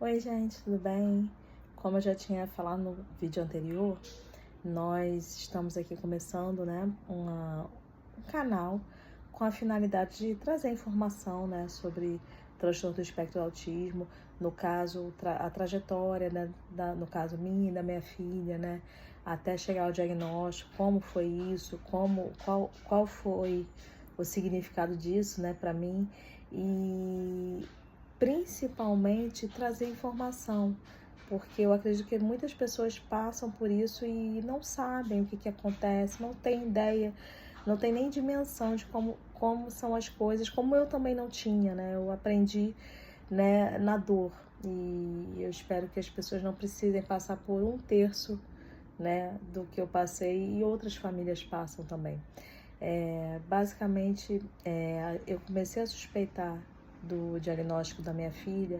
Oi, gente, tudo bem? Como eu já tinha falado no vídeo anterior, nós estamos aqui começando, né, um canal com a finalidade de trazer informação, né, sobre transtorno do espectro do autismo, no caso, a trajetória, né, no caso minha e da minha filha, né, até chegar ao diagnóstico, como foi isso, qual foi o significado disso, né, para mim, e principalmente trazer informação, porque eu acredito que muitas pessoas passam por isso e não sabem o que acontece, não têm ideia, não tem nem dimensão de como são as coisas, como eu também não tinha, né? Eu aprendi, né, na dor, e eu espero que as pessoas não precisem passar por um terço, né, do que eu passei e outras famílias passam também. Basicamente, eu comecei a suspeitar do diagnóstico da minha filha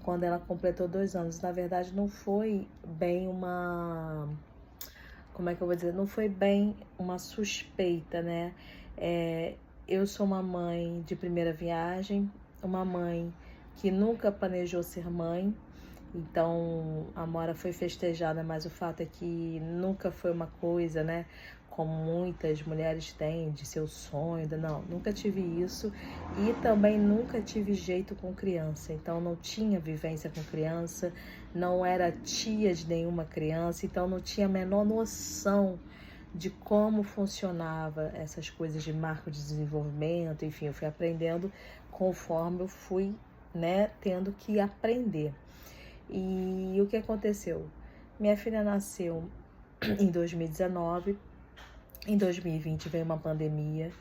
quando ela completou 2 anos. Na verdade, não foi bem como é que eu vou dizer? Não foi bem uma suspeita, né? Eu sou uma mãe de primeira viagem, uma mãe que nunca planejou ser mãe. Então, a Mora foi festejada, mas o fato é que nunca foi uma coisa, né, como muitas mulheres têm, de seu sonho. Não, nunca tive isso. E também nunca tive jeito com criança. Então, não tinha vivência com criança, não era tia de nenhuma criança, então não tinha a menor noção de como funcionava essas coisas de marco de desenvolvimento. Enfim, eu fui aprendendo conforme eu fui, né, tendo que aprender. E o que aconteceu? Minha filha nasceu em 2019, em 2020 veio uma pandemia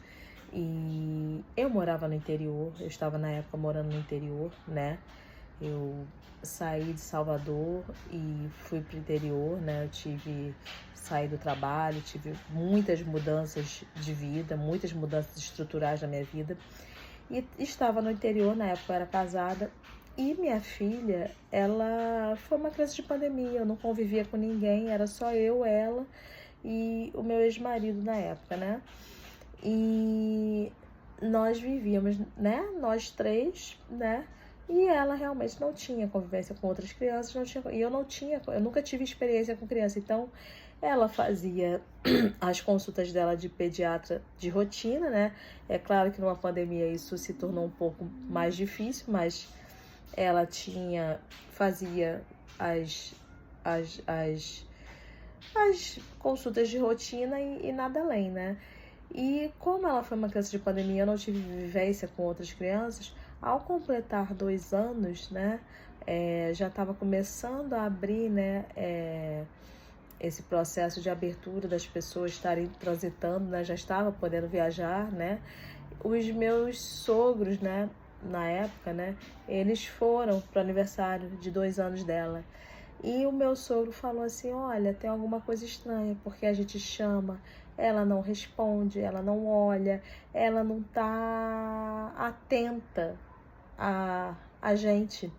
e eu morava no interior, eu estava na época morando no interior, né? Eu saí de Salvador e fui pro interior, né? Saí do trabalho, tive muitas mudanças de vida, muitas mudanças estruturais na minha vida. E estava no interior, na época eu era casada. E minha filha, ela foi uma criança de pandemia, eu não convivia com ninguém, era só eu, ela e o meu ex-marido na época, né? E nós vivíamos, né? Nós três, né? E ela realmente não tinha convivência com outras crianças, eu nunca tive experiência com criança, então ela fazia as consultas dela de pediatra de rotina, né? É claro que numa pandemia isso se tornou um pouco mais difícil, mas ela fazia as consultas de rotina e nada além, né? E como ela foi uma criança de pandemia, eu não tive vivência com outras crianças, ao completar 2 anos, né, já estava começando a abrir, né, esse processo de abertura das pessoas estarem transitando, né, já estava podendo viajar, né, os meus sogros, né, na época, né, eles foram para o aniversário de 2 anos dela. E o meu sogro falou assim: olha, tem alguma coisa estranha, porque a gente chama, ela não responde, ela não olha, ela não tá atenta a gente.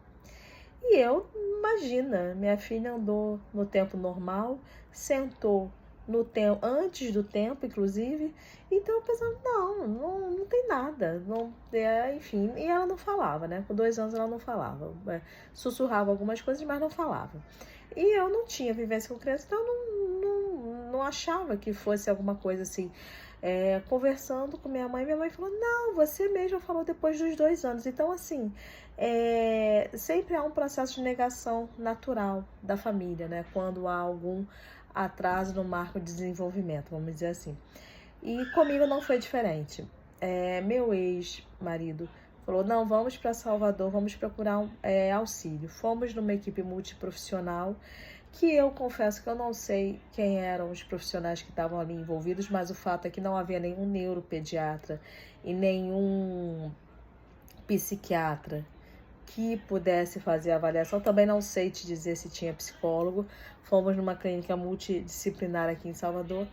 E eu, imagina, minha filha andou no tempo normal, sentou no tempo, antes do tempo, inclusive. Então eu pensava, não tem nada. Não, enfim, e ela não falava, né? Com 2 anos ela não falava. Sussurrava algumas coisas, mas não falava. E eu não tinha vivência com criança, então eu não achava que fosse alguma coisa assim. Conversando com minha mãe falou: não, você mesma falou depois dos 2 anos. Então, assim, sempre há um processo de negação natural da família, né? Quando há algum atraso no marco de desenvolvimento, vamos dizer assim. E comigo não foi diferente. Meu ex-marido falou: não, vamos para Salvador, vamos procurar auxílio. Fomos numa equipe multiprofissional, que eu confesso que eu não sei quem eram os profissionais que estavam ali envolvidos, mas o fato é que não havia nenhum neuropediatra e nenhum psiquiatra que pudesse fazer a avaliação. Também não sei te dizer se tinha psicólogo. Fomos numa clínica multidisciplinar aqui em Salvador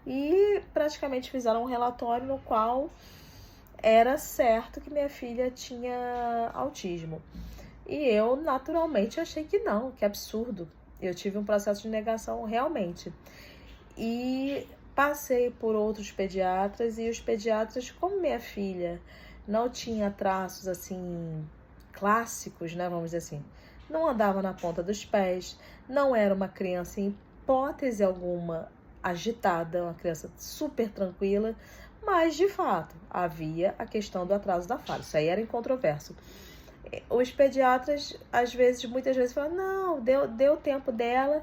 e praticamente fizeram um relatório no qual era certo que minha filha tinha autismo. E eu naturalmente achei que não, que absurdo. Eu tive um processo de negação realmente. E passei por outros pediatras, e os pediatras, como minha filha não tinha traços assim clássicos, né, vamos dizer assim. Não andava na ponta dos pés, não era uma criança em hipótese alguma agitada, uma criança super tranquila, mas de fato havia a questão do atraso da fala, isso aí era incontroverso. Os pediatras, muitas vezes falam, não, deu tempo dela,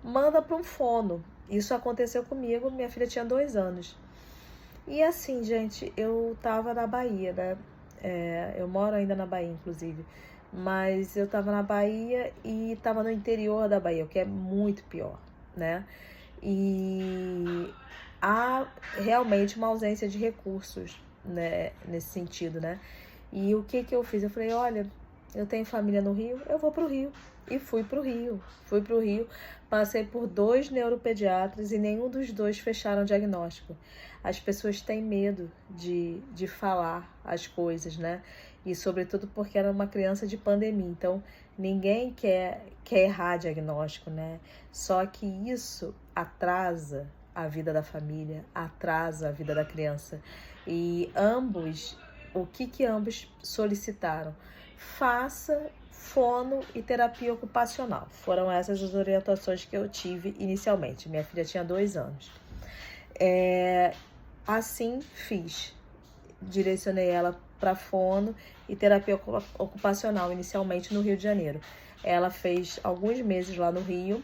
manda para um fono. Isso aconteceu comigo, minha filha tinha 2 anos. E assim, gente, eu tava na Bahia, né? Eu moro ainda na Bahia, inclusive. Mas eu tava na Bahia e tava no interior da Bahia, o que é muito pior, né? E há realmente uma ausência de recursos, né, nesse sentido, né? E o que eu fiz? Eu falei, olha, eu tenho família no Rio, eu vou pro Rio. E fui pro Rio, passei por 2 neuropediatras e nenhum dos 2 fecharam o diagnóstico. As pessoas têm medo de falar as coisas, né? E sobretudo porque era uma criança de pandemia, então ninguém quer errar diagnóstico, né? Só que isso atrasa a vida da família, atrasa a vida da criança. E o que ambos solicitaram? Faça fono e terapia ocupacional. Foram essas as orientações que eu tive inicialmente. Minha filha tinha 2 anos. Assim fiz. Direcionei ela para fono e terapia ocupacional inicialmente no Rio de Janeiro. Ela fez alguns meses lá no Rio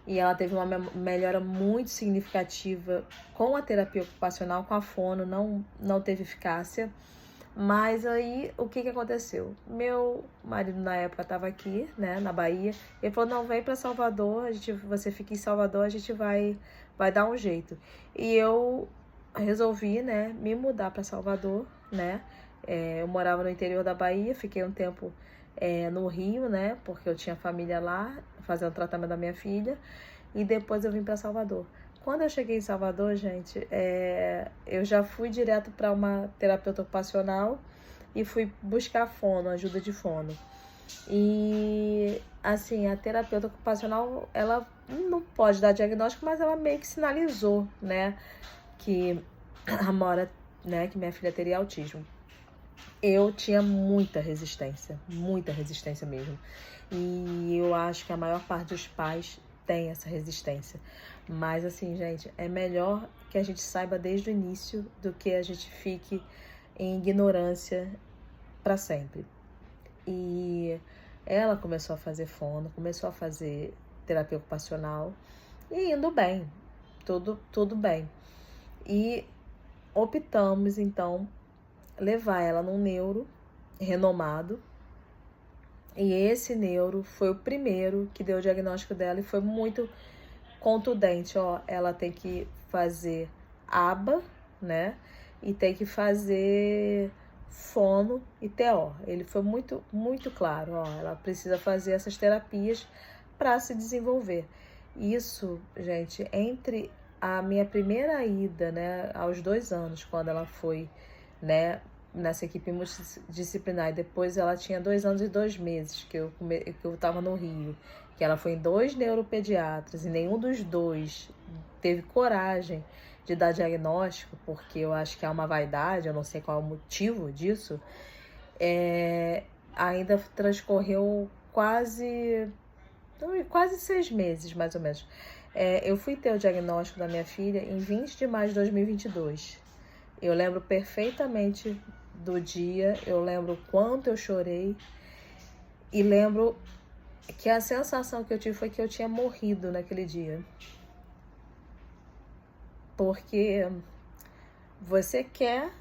e ela teve uma melhora muito significativa com a terapia ocupacional, com a fono, não teve eficácia. Mas aí, o que aconteceu? Meu marido, na época, estava aqui, né, na Bahia. Ele falou, não, vem para Salvador, você fica em Salvador, a gente vai dar um jeito. E eu resolvi, né, me mudar para Salvador, né. Eu morava no interior da Bahia, fiquei um tempo no Rio, né, porque eu tinha família lá, fazendo tratamento da minha filha. E depois eu vim para Salvador. Quando eu cheguei em Salvador, gente, eu já fui direto para uma terapeuta ocupacional e fui buscar fono, ajuda de fono. E, assim, a terapeuta ocupacional, ela não pode dar diagnóstico, mas ela meio que sinalizou, né, que a Mora, né, que minha filha teria autismo. Eu tinha muita resistência mesmo. E eu acho que a maior parte dos pais tem essa resistência. Mas assim, gente, é melhor que a gente saiba desde o início do que a gente fique em ignorância para sempre. E ela começou a fazer fono, começou a fazer terapia ocupacional e indo bem, tudo bem. E optamos, então, levar ela num neuro renomado. E esse neuro foi o primeiro que deu o diagnóstico dela e foi muito contundente, ó, ela tem que fazer aba, né, e tem que fazer fono e TO. Ele foi muito, muito claro, ó, ela precisa fazer essas terapias para se desenvolver. Isso, gente, entre a minha primeira ida, né, aos 2 anos, quando ela foi, né, nessa equipe multidisciplinar, e depois ela tinha 2 anos e 2 meses que eu estava no Rio, que ela foi em 2 neuropediatras e nenhum dos 2 teve coragem de dar diagnóstico, porque eu acho que é uma vaidade, eu não sei qual é o motivo disso. Ainda transcorreu quase 6 meses, mais ou menos. Eu fui ter o diagnóstico da minha filha em 20 de maio de 2022. Eu lembro perfeitamente do dia, eu lembro o quanto eu chorei e lembro que a sensação que eu tive foi que eu tinha morrido naquele dia. Porque você quer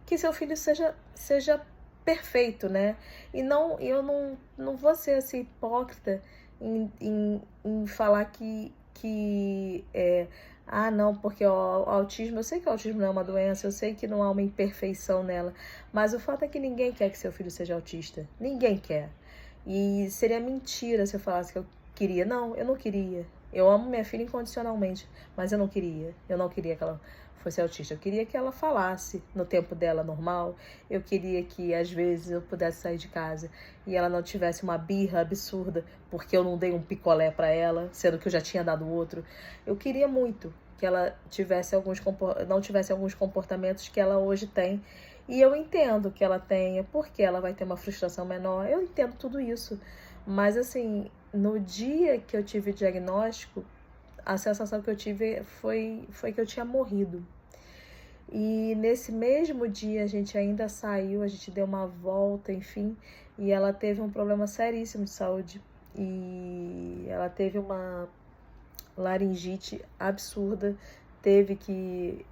que seu filho seja perfeito, né? E eu não vou ser assim hipócrita em falar que não, porque o autismo, eu sei que o autismo não é uma doença, eu sei que não há uma imperfeição nela, mas o fato é que ninguém quer que seu filho seja autista. Ninguém quer. E seria mentira se eu falasse que eu queria. Não, eu não queria. Eu amo minha filha incondicionalmente, mas eu não queria. Eu não queria que ela fosse autista. Eu queria que ela falasse no tempo dela normal. Eu queria que, às vezes, eu pudesse sair de casa e ela não tivesse uma birra absurda porque eu não dei um picolé para ela, sendo que eu já tinha dado outro. Eu queria muito que ela não tivesse alguns comportamentos que ela hoje tem E eu entendo que ela tenha, porque ela vai ter uma frustração menor, eu entendo tudo isso. Mas assim, no dia que eu tive o diagnóstico, a sensação que eu tive foi que eu tinha morrido. E nesse mesmo dia a gente ainda saiu, a gente deu uma volta, enfim, e ela teve um problema seríssimo de saúde. E ela teve uma laringite absurda, teve que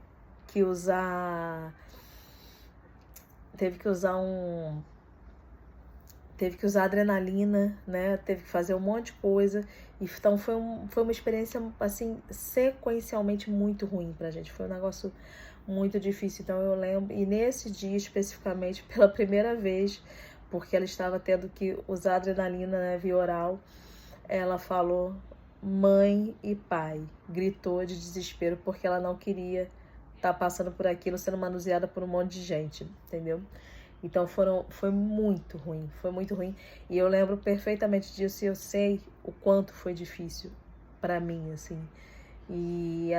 usar adrenalina, né? Teve que fazer um monte de coisa. Então foi uma experiência assim sequencialmente muito ruim pra gente. Foi um negócio muito difícil. Então eu lembro, e nesse dia especificamente, pela primeira vez, porque ela estava tendo que usar adrenalina, né, via oral, ela falou mãe e pai, gritou de desespero porque ela não queria estar passando por aquilo, sendo manuseada por um monte de gente, entendeu? Então foi muito ruim, foi muito ruim. E eu lembro perfeitamente disso e eu sei o quanto foi difícil para mim, assim. E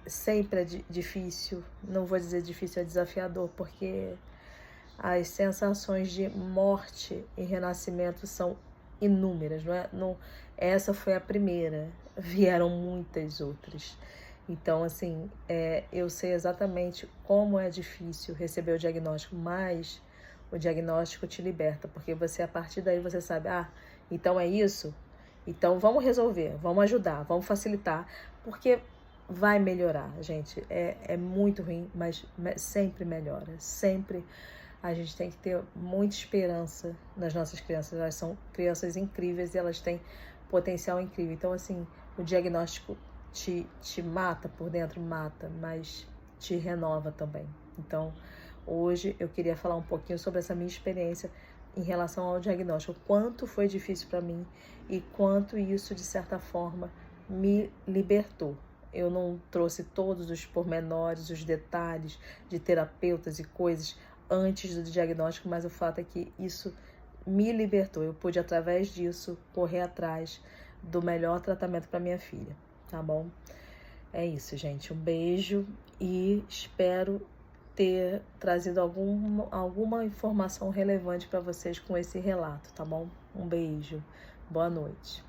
sempre é difícil, não vou dizer difícil, é desafiador, porque as sensações de morte e renascimento são inúmeras, não é? Não, essa foi a primeira, vieram muitas outras. Então, assim, eu sei exatamente como é difícil receber o diagnóstico, mas o diagnóstico te liberta, porque você, a partir daí, você sabe, então é isso? Então vamos resolver, vamos ajudar, vamos facilitar, porque vai melhorar, gente. É muito ruim, mas sempre melhora, sempre. A gente tem que ter muita esperança nas nossas crianças. Elas são crianças incríveis e elas têm potencial incrível. Então, assim, o diagnóstico te mata por dentro, mata, mas te renova também. Então, hoje eu queria falar um pouquinho sobre essa minha experiência em relação ao diagnóstico. Quanto foi difícil para mim e quanto isso, de certa forma, me libertou. Eu não trouxe todos os pormenores, os detalhes de terapeutas e coisas antes do diagnóstico, mas o fato é que isso me libertou. Eu pude, através disso, correr atrás do melhor tratamento para minha filha, tá bom? É isso, gente. Um beijo e espero ter trazido alguma informação relevante para vocês com esse relato, tá bom? Um beijo. Boa noite.